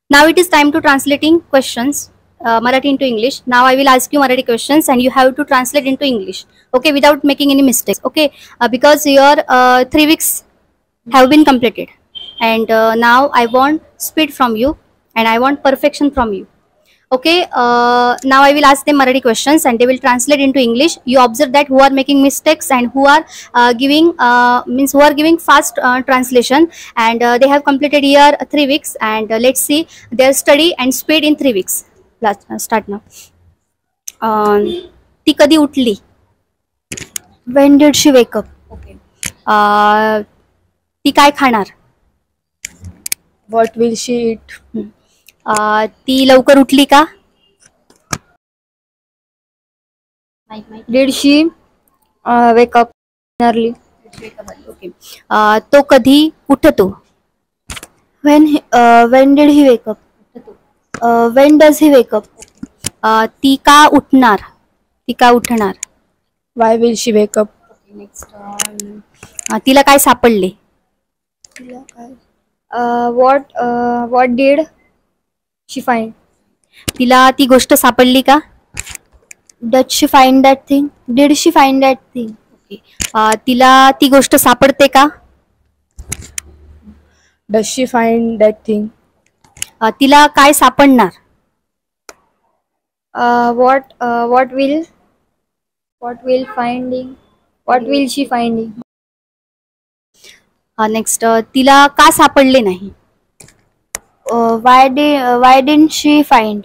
Now it is time to translating questions, Marathi into English. Now I will ask you Marathi questions and you have to translate into English. Okay, without making any mistakes. Okay, because your 3 weeks have been completed, and now I want speed from you, and I want perfection from you. Okay, now I will ask them Marathi questions and they will translate into English. You observe that who are making mistakes and who are giving fast translation, and they have completed here 3 weeks, and let's see their study and speed in 3 weeks. Start now. ती कधी उठली? When did she wake up? Okay. ती काय खाणार? What will she eat? ती लवकर उठली का? Did she wake up early? Okay. तो कधी उठतो? When did he wake up? When does he wake up? ती का उठणार? ती का उठणार? Why will she wake up? Next तिला काय सापडले? What did she find? तिला ती गोष्ट सापडली का? Did she find that thing? Did she find that thing? तिला ती गोष्ट सापडते का? Does she find that thing? तिला काय सापडणार? What will she finding? Next तिला का सापडले नाही? Why didn't she find?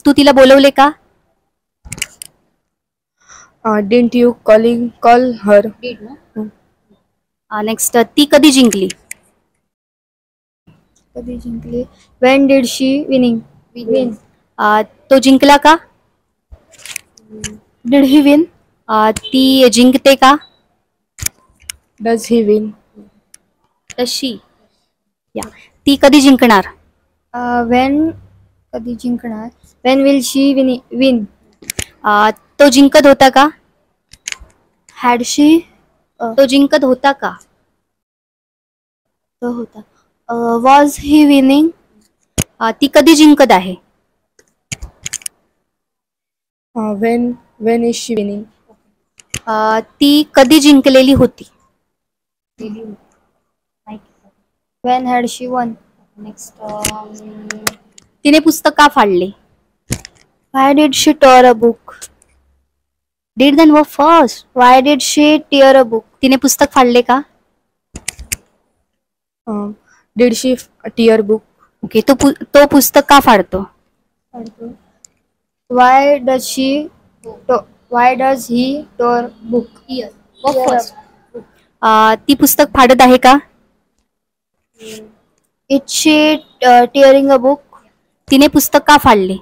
तू तिला बोलवले का? Didn't you call her? Next ती कधी जिंकली? When did she win? तो जिंकला का? Did he win? ती जिंकते का? Does he win? तशी या ती कधी जिंकणार? When will she win? तो जिंकत होता का? Had she? तो जिंकत होता का? तो होता. Was he winning? ती कधी जिंकत आहे? When is she winning? ती कधी जिंकलेली होती? When had she won? Next तिने पुस्तक का फाडले? Why did she tear a book? Did then work first. Why did she tear a book? तिने पुस्तक फाडले का? Did she tear book? Okay, तो पुस्तक का फाडतो? Why does he tear book? ती पुस्तक फाडत आहे का? Is she tearing a book? तिने पुस्तक का फाडले?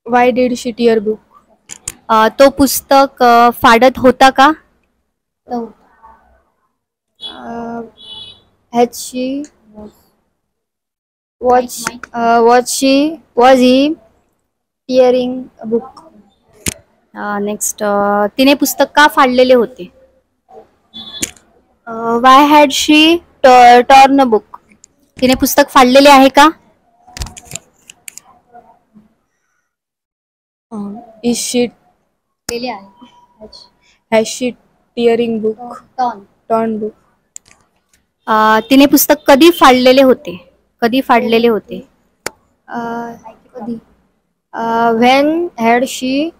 Why did she tear book? तो पुस्तक फाडत होता का? Was he tearing a book? Next तिने पुस्तक का फाडलेले होते? Why had she torn a book? तिने पुस्तक फाडलेले आहे का? Is she? Has she tearing book? Torn book. तिने पुस्तक कधी फाडलेले होते? कधी फाडलेले होते? When had she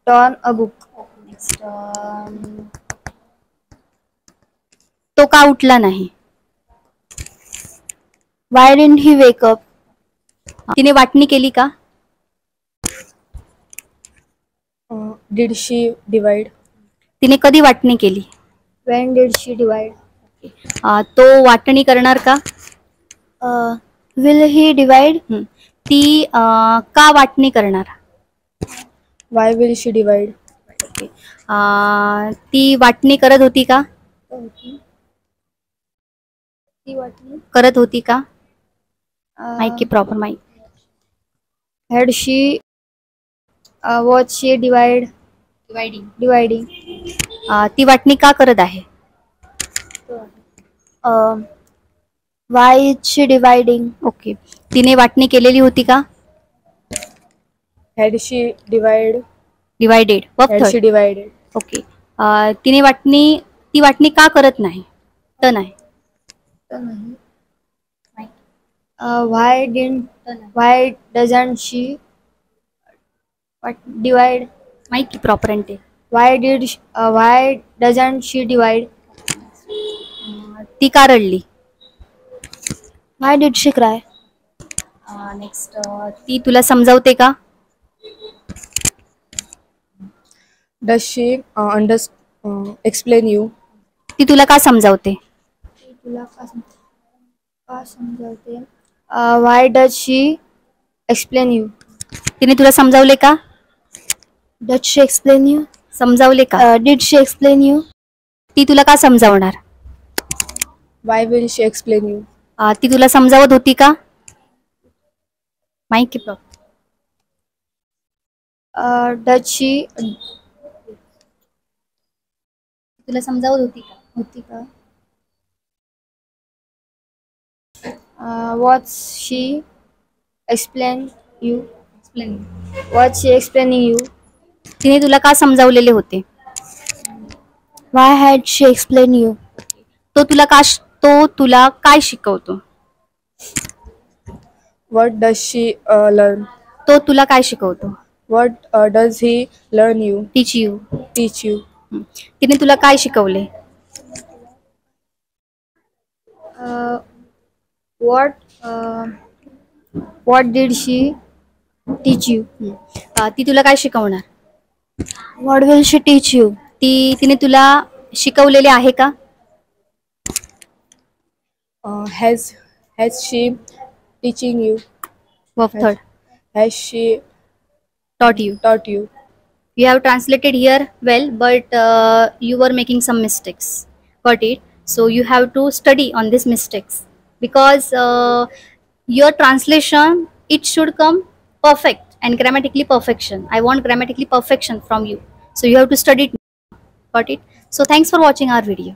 torn a book? तो का उठला नाही? Why didn't he wake up? तिने वाटणी केली का? Did she divide? तिने कधी वाटणी केली? When did she divide? तो वाटणी करणार का? Will he divide? ती का वाटणी करणार? Why will she divide? ती वाटणी करत होती का? करत होती का? माईक की proper mike. Had she was she dividing? ती वाटणी का करत आहे? Why is she dividing? Okay. तिने वाटणी केलेली होती का? Had she divided? Divided. Verb Had she third. divided? Okay. ती वाटणी का करत नाही? टन आहे. Why doesn't she divide? माहिती प्रॉपर आणि ते. Why doesn't she divide? ती का रडली? Why did she cry? Next. ती तुला समजावते का? Does she explain you? ती तुला का समजावते? Why does she explain you? तिने तुला समजावले का? Did she explain you? समजावले का? Did she explain you? ती तुला का समजावणार? Why will she explain you? ती तुला समजावत होती का? माहिती प्रॉपर. Does she तुला समजावत होती का? What's she explain you? Explain. What's she explaining you? तिने तुला का समजावलेले होते? Why had she explained you? तो तुला काय शिकवतो? What does she learn? तो तुला काय शिकवतो? What does he learn you? Teach you. Teach you? तिने तुला काय शिकवले? What did she teach you? ती तुला काय शिकवणार? What will she teach you? तिने तुला शिकवलेले आहे का? Has she teaching you? Verb third. Has she Taught you. taught you? You have translated here well, but you were making some mistakes. Got it? So you have to study on these mistakes, because your translation, it should come perfect and grammatically perfection. I want grammatically perfection from you. So you have to study it. Got it? So thanks for watching our video.